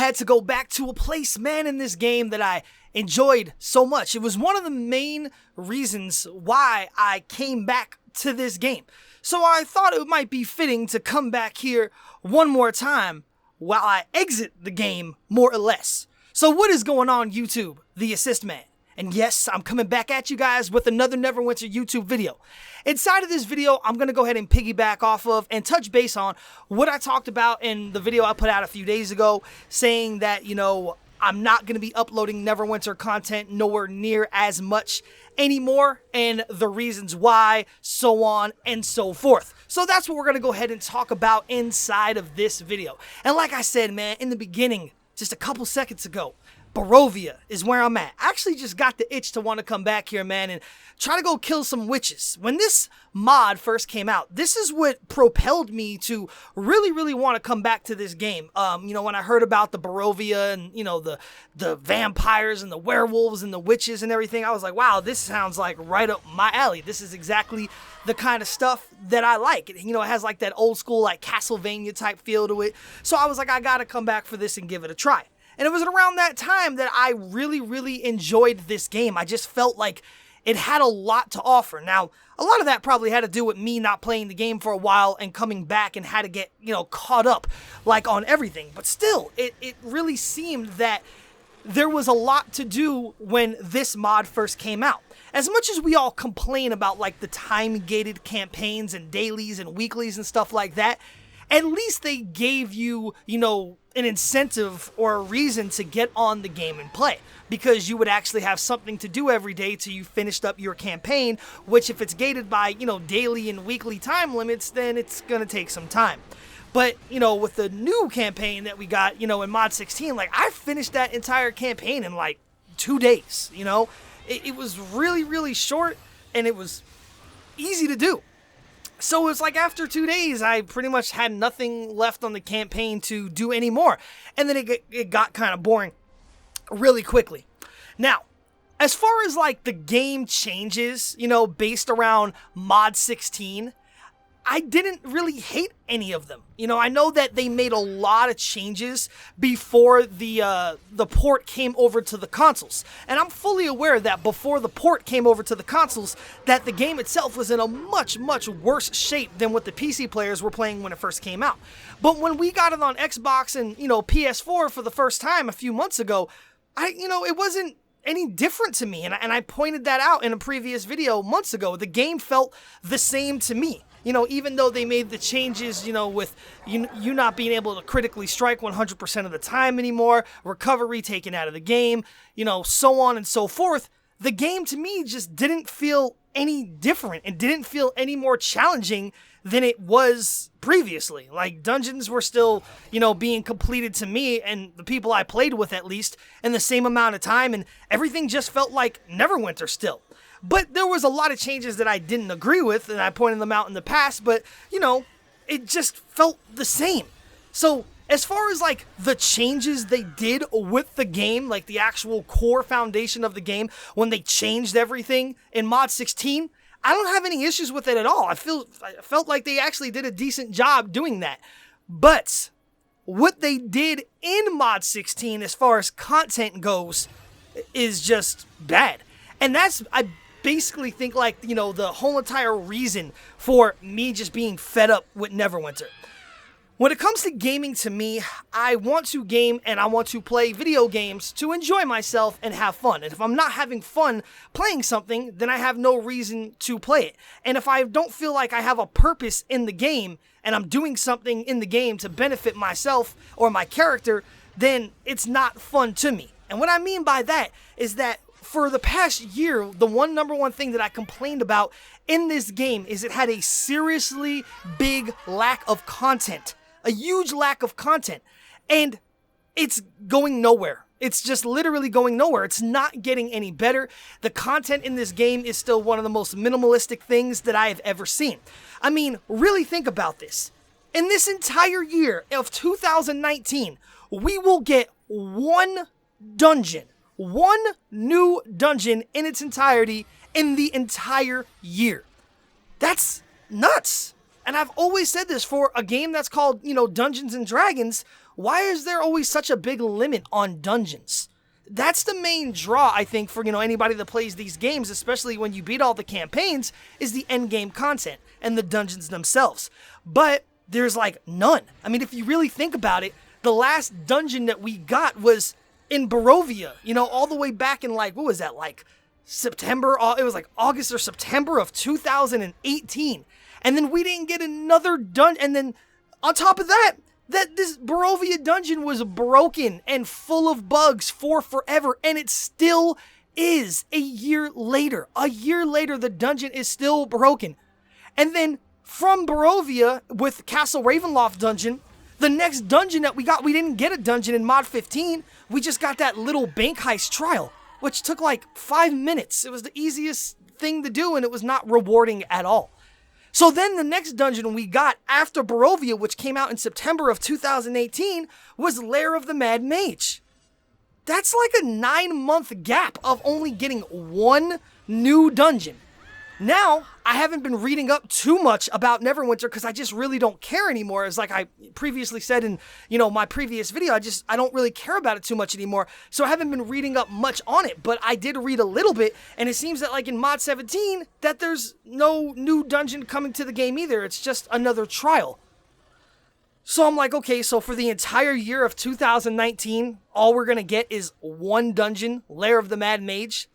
had to go back to a place, man, in this game that I enjoyed so much. It was one of the main reasons why I came back to this game. So I thought it might be fitting to come back here one more time while I exit the game, more or less. So what is going on, YouTube? The Assist Man. And yes, I'm coming back at you guys with another Neverwinter YouTube video. Inside of this video, I'm going to go ahead and piggyback off of and touch base on what I talked about in the video I put out a few days ago, saying that, you know, I'm not going to be uploading Neverwinter content nowhere near as much anymore, and the reasons why, so on and so forth. So that's what we're going to go ahead and talk about inside of this video. And like I said, man, in the beginning, just a couple seconds ago, Barovia is where I'm at. I actually just got the itch to want to come back here, man, and try to go kill some witches. When this mod first came out, this is what propelled me to really want to come back to this game. You know, when I heard about the Barovia and, you know, the vampires and the werewolves and the witches and everything, I was like, wow, this sounds like right up my alley. This is exactly the kind of stuff that I like. You know, it has like that old school, like Castlevania type feel to it. So I was like, I gotta come back for this and give it a try. And it was around that time that I really enjoyed this game. I just felt like it had a lot to offer. Now, a lot of that probably had to do with me not playing the game for a while and coming back and had to get, you know, caught up like on everything. But still, it really seemed that there was a lot to do when this mod first came out. As much as we all complain about like the time-gated campaigns and dailies and weeklies and stuff like that, at least they gave you, you know, an incentive or a reason to get on the game and play, because you would actually have something to do every day till you finished up your campaign, which if it's gated by, you know, daily and weekly time limits, then it's gonna take some time. But, you know, with the new campaign that we got, you know, in Mod 16, like, I finished that entire campaign in like 2 days, you know? It was really short, and it was easy to do. So it's like after 2 days, I pretty much had nothing left on the campaign to do anymore. And then it got kind of boring really quickly. Now, as far as like the game changes, you know, based around Mod 16, I didn't really hate any of them. You know, I know that they made a lot of changes before the port came over to the consoles. And I'm fully aware that before the port came over to the consoles, that the game itself was in a much worse shape than what the PC players were playing when it first came out. But when we got it on Xbox and, you know, PS4 for the first time a few months ago, you know, it wasn't any different to me. And I pointed that out in a previous video months ago. The game felt the same to me. You know, even though they made the changes, you know, with you not being able to critically strike 100% of the time anymore, recovery taken out of the game, you know, so on and so forth, the game to me just didn't feel any different. It didn't feel any more challenging than it was previously. Like, dungeons were still, you know, being completed to me and the people I played with at least in the same amount of time, and everything just felt like Neverwinter still. But there was a lot of changes that I didn't agree with, and I pointed them out in the past, but, you know, it just felt the same. So, as far as, like, the changes they did with the game, like the actual core foundation of the game, when they changed everything in Mod 16, I don't have any issues with it at all. I felt like they actually did a decent job doing that. But what they did in Mod 16 as far as content goes is just bad. And that's, I basically think, like, you know, the whole entire reason for me just being fed up with Neverwinter. When it comes to gaming, to me, I want to game and I want to play video games to enjoy myself and have fun. And if I'm not having fun playing something, then I have no reason to play it. And if I don't feel like I have a purpose in the game and I'm doing something in the game to benefit myself or my character, then it's not fun to me. And what I mean by that is that for the past year, the number one thing that I complained about in this game is it had a seriously big lack of content. A huge lack of content. And it's going nowhere. It's just literally going nowhere. It's not getting any better. The content in this game is still one of the most minimalistic things that I have ever seen. I mean, really think about this. In this entire year of 2019, we will get one dungeon. One new dungeon in its entirety in the entire year. That's nuts. And I've always said this, for a game that's called, you know, Dungeons and Dragons, why is there always such a big limit on dungeons? That's the main draw, I think, for, anybody that plays these games, especially when you beat all the campaigns, is the end game content and the dungeons themselves. But there's like none. I mean, if you really think about it, the last dungeon that we got was in Barovia, all the way back in like, what was that, like September? It was like August or September of 2018. And then we didn't get another dungeon. And then on top of that, this Barovia dungeon was broken and full of bugs for forever. And it still is a year later. A year later, the dungeon is still broken. And then from Barovia with Castle Ravenloft dungeon, the next dungeon that we got, we didn't get a dungeon in Mod 15. We just got that little bank heist trial, which took like 5 minutes. It was the easiest thing to do, and it was not rewarding at all. So then the next dungeon we got after Barovia, which came out in September of 2018, was Lair of the Mad Mage. That's like a 9-month gap of only getting one new dungeon. Now, I haven't been reading up too much about Neverwinter because I just really don't care anymore. As like I previously said in, my previous video, I don't really care about it too much anymore. So I haven't been reading up much on it, but I did read a little bit, and it seems that like in Mod 17, that there's no new dungeon coming to the game either. It's just another trial. So I'm like, okay, so for the entire year of 2019, all we're going to get is one dungeon, Lair of the Mad Mage.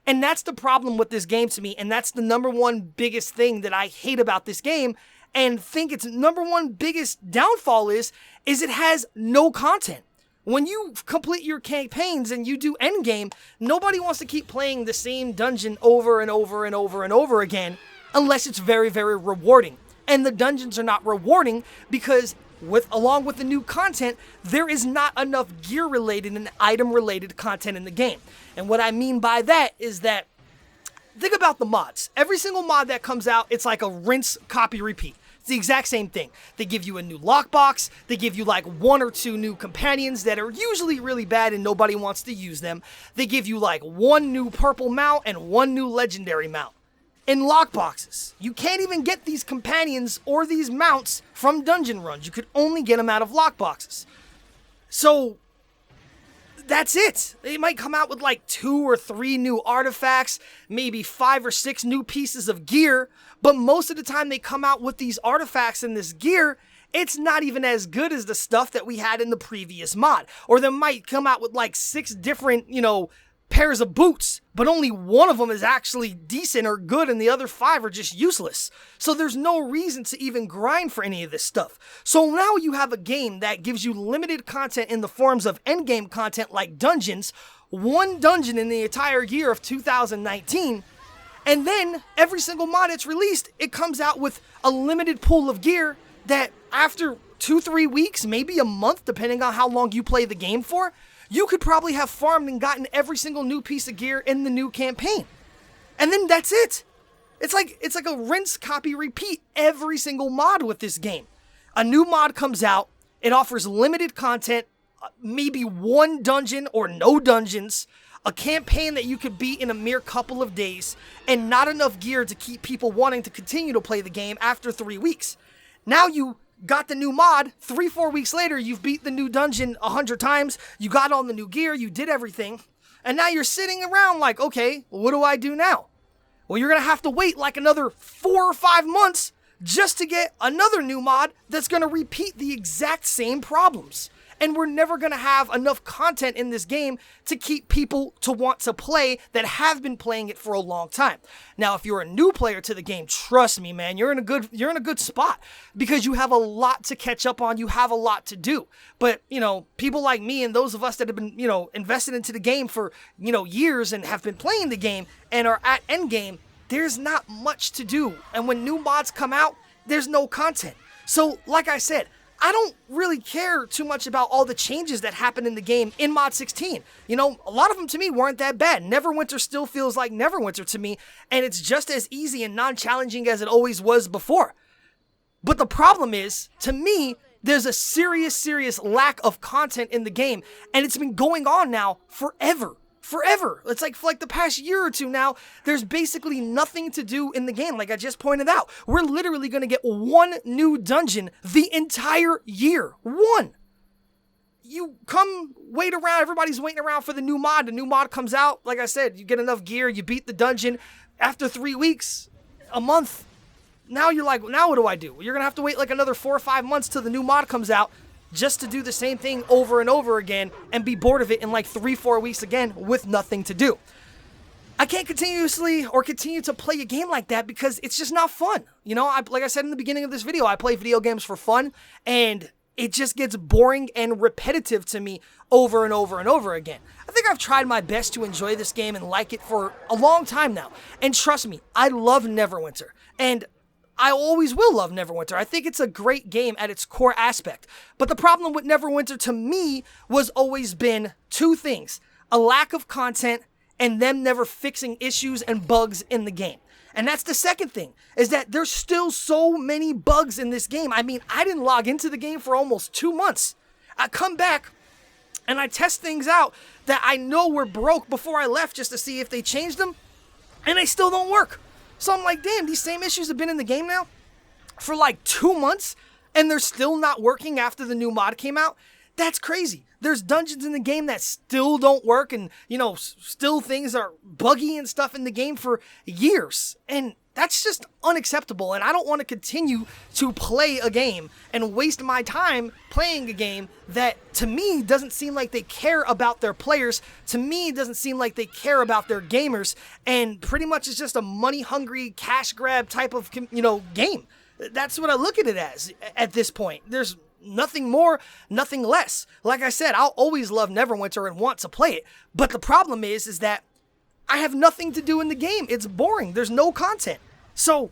And that's the problem with this game to me, and that's the number one biggest thing that I hate about this game, and think its number one biggest downfall is it has no content. When you complete your campaigns and you do endgame, nobody wants to keep playing the same dungeon over and over and over and over again, unless it's very, very rewarding. And the dungeons are not rewarding because along with the new content, there is not enough gear-related and item-related content in the game. And what I mean by that is that, think about the mods. Every single mod that comes out, it's like a rinse, copy, repeat. It's the exact same thing. They give you a new lockbox, they give you like 1 or 2 new companions that are usually really bad and nobody wants to use them. They give you like 1 new purple mount and 1 new legendary mount. In lockboxes, you can't even get these companions or these mounts from dungeon runs. You could only get them out of lockboxes. So that's it. They might come out with like 2 or 3 new artifacts, maybe 5 or 6 new pieces of gear, but most of the time they come out with these artifacts and this gear, it's not even as good as the stuff that we had in the previous mod. Or they might come out with like 6 different, pairs of boots, but only one of them is actually decent or good and the other 5 are just useless. So there's no reason to even grind for any of this stuff. So now you have a game that gives you limited content in the forms of endgame content like dungeons, 1 dungeon in the entire year of 2019, and then every single mod it's released, it comes out with a limited pool of gear that after 2-3 weeks, maybe a month, depending on how long you play the game for, you could probably have farmed and gotten every single new piece of gear in the new campaign. And then that's it. It's like a rinse, copy, repeat every single mod with this game. A new mod comes out, it offers limited content, maybe 1 dungeon or no dungeons, a campaign that you could beat in a mere couple of days, and not enough gear to keep people wanting to continue to play the game after 3 weeks. Now you got the new mod, 3-4 weeks later, you've beat the new dungeon 100 times, you got all the new gear, you did everything, and now you're sitting around like, okay, what do I do now? Well, you're gonna have to wait like another 4 or 5 months just to get another new mod that's gonna repeat the exact same problems. And we're never gonna have enough content in this game to keep people to want to play that have been playing it for a long time. Now, if you're a new player to the game, trust me, man, you're in a good spot because you have a lot to catch up on. You have a lot to do. But, people like me and those of us that have been, invested into the game for, years and have been playing the game and are at endgame, there's not much to do. And when new mods come out, there's no content. So, like I said, I don't really care too much about all the changes that happened in the game in Mod 16. A lot of them to me weren't that bad. Neverwinter still feels like Neverwinter to me, and it's just as easy and non-challenging as it always was before. But the problem is, to me, there's a serious lack of content in the game, and it's been going on now forever. It's like for like the past year or 2 now, there's basically nothing to do in the game, like I just pointed out. We're literally going to get 1 new dungeon the entire year. 1. you come wait around, everybody's waiting around for the new mod. The new mod comes out, like I said, you get enough gear, you beat the dungeon. After 3 weeks, a month, now you're like, now what do I do? You're going to have to wait like another 4 or 5 months till the new mod comes out just to do the same thing over and over again and be bored of it in like 3-4 weeks again with nothing to do. I can't continue to play a game like that because it's just not fun. You know, like I said in the beginning of this video, I play video games for fun, and it just gets boring and repetitive to me over and over and over again. I think I've tried my best to enjoy this game and like it for a long time now. And trust me, I love Neverwinter. And I always will love Neverwinter. I think it's a great game at its core aspect. But the problem with Neverwinter to me was always been two things: a lack of content and them never fixing issues and bugs in the game. And that's the second thing, is that there's still so many bugs in this game. I mean, I didn't log into the game for almost 2 months. I come back and I test things out that I know were broke before I left just to see if they changed them, and they still don't work. So I'm like, damn, these same issues have been in the game now for like 2 months, and they're still not working after the new mod came out? That's crazy. There's dungeons in the game that still don't work, and, you know, still things are buggy and stuff in the game for years. And that's just unacceptable, and I don't want to continue to play a game and waste my time playing a game that, to me, doesn't seem like they care about their players. To me, it doesn't seem like they care about their gamers, and pretty much it's just a money-hungry, cash grab type of, you know, game. That's what I look at it as at this point. There's nothing more, nothing less. Like I said, I'll always love Neverwinter and want to play it, but the problem is that I have nothing to do in the game. It's boring. There's no content. So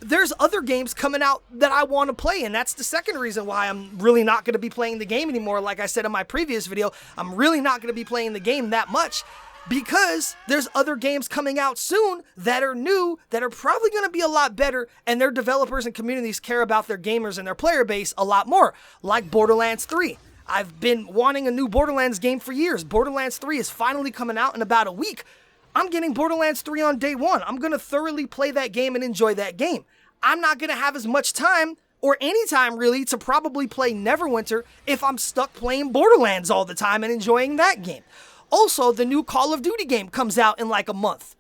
there's other games coming out that I want to play, and that's the second reason why I'm really not going to be playing the game anymore. Like I said in my previous video, I'm really not going to be playing the game that much because there's other games coming out soon that are new, that are probably going to be a lot better, and their developers and communities care about their gamers and their player base a lot more, like Borderlands 3. I've been wanting a new Borderlands game for years. Borderlands 3 is finally coming out in about a week. I'm getting Borderlands 3 on day one. I'm going to thoroughly play that game and enjoy that game. I'm not going to have as much time, or any time really, to probably play Neverwinter if I'm stuck playing Borderlands all the time and enjoying that game. Also, the new Call of Duty game comes out in like a month.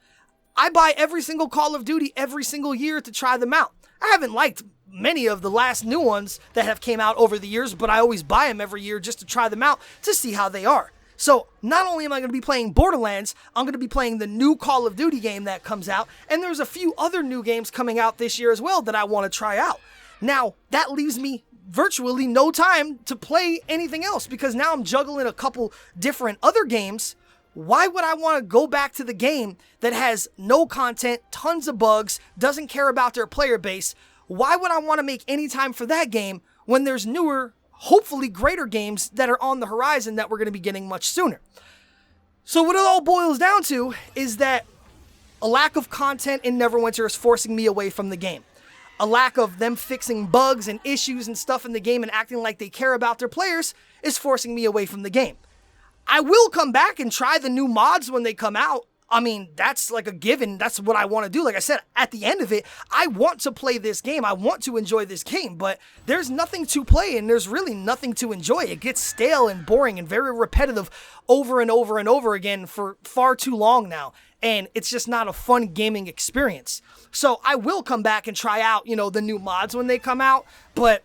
I buy every single Call of Duty every single year to try them out. I haven't liked many of the last new ones that have came out over the years, but I always buy them every year just to try them out to see how they are. So not only am I going to be playing Borderlands, I'm going to be playing the new Call of Duty game that comes out, and there's a few other new games coming out this year as well that I want to try out. Now, that leaves me virtually no time to play anything else because now I'm juggling a couple different other games. Why would I want to go back to the game that has no content, tons of bugs, doesn't care about their player base? Why would I want to make any time for that game when there's newer, hopefully greater games that are on the horizon that we're going to be getting much sooner? So what it all boils down to is that a lack of content in Neverwinter is forcing me away from the game. A lack of them fixing bugs and issues and stuff in the game and acting like they care about their players is forcing me away from the game. I will come back and try the new mods when they come out. I mean, that's like a given. That's what I want to do. Like I said, at the end of it, I want to play this game. I want to enjoy this game, but there's nothing to play and there's really nothing to enjoy. It gets stale and boring and very repetitive over and over and over again for far too long now. And it's just not a fun gaming experience. So I will come back and try out, you know, the new mods when they come out, but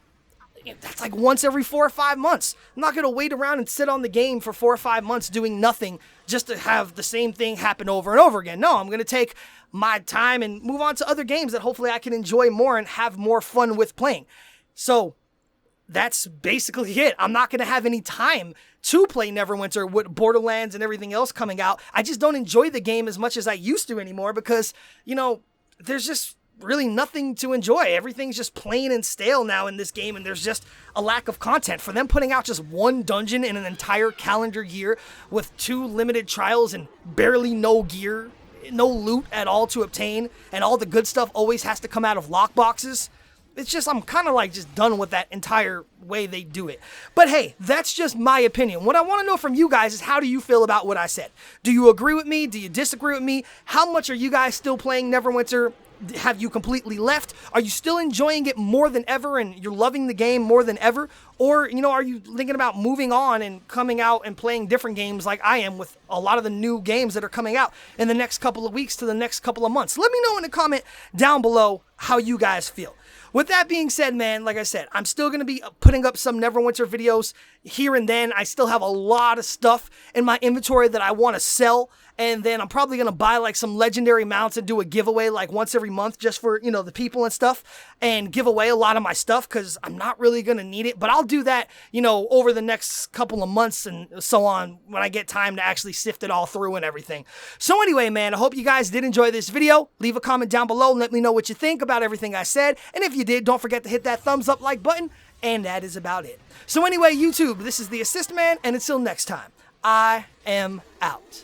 that's like once every 4 or 5 months. I'm not going to wait around and sit on the game for 4 or 5 months doing nothing just to have the same thing happen over and over again. No, I'm going to take my time and move on to other games that hopefully I can enjoy more and have more fun with playing. So that's basically it. I'm not going to have any time to play Neverwinter with Borderlands and everything else coming out. I just don't enjoy the game as much as I used to anymore because, you know, there's just really nothing to enjoy. Everything's just plain and stale now in this game, and there's just a lack of content. For them putting out just one dungeon in an entire calendar year with 2 limited trials and barely no gear, no loot at all to obtain, and all the good stuff always has to come out of lockboxes, it's just, I'm kind of like just done with that entire way they do it. But hey, that's just my opinion. What I want to know from you guys is, how do you feel about what I said? Do you agree with me? Do you disagree with me? How much are you guys still playing Neverwinter? have you completely left? Are you still enjoying it more than ever and you're loving the game more than ever? Or, you know, are you thinking about moving on and coming out and playing different games like I am with a lot of the new games that are coming out in the next couple of weeks to the next couple of months? Let me know in the comment down below how you guys feel. With that being said, man, like I said, I'm still going to be putting up some Neverwinter videos here and then. I still have a lot of stuff in my inventory that I want to sell. And then I'm probably going to buy like some legendary mounts and do a giveaway like once every month just for, you know, the people and stuff, and give away a lot of my stuff because I'm not really going to need it. But I'll do that, you know, over the next couple of months and so on when I get time to actually sift it all through and everything. So anyway, man, I hope you guys did enjoy this video. Leave a comment down below and let me know what you think about everything I said. And if you did, don't forget to hit that thumbs up like button. And that is about it. So anyway, YouTube, this is the Assist Man, and until next time, I am out.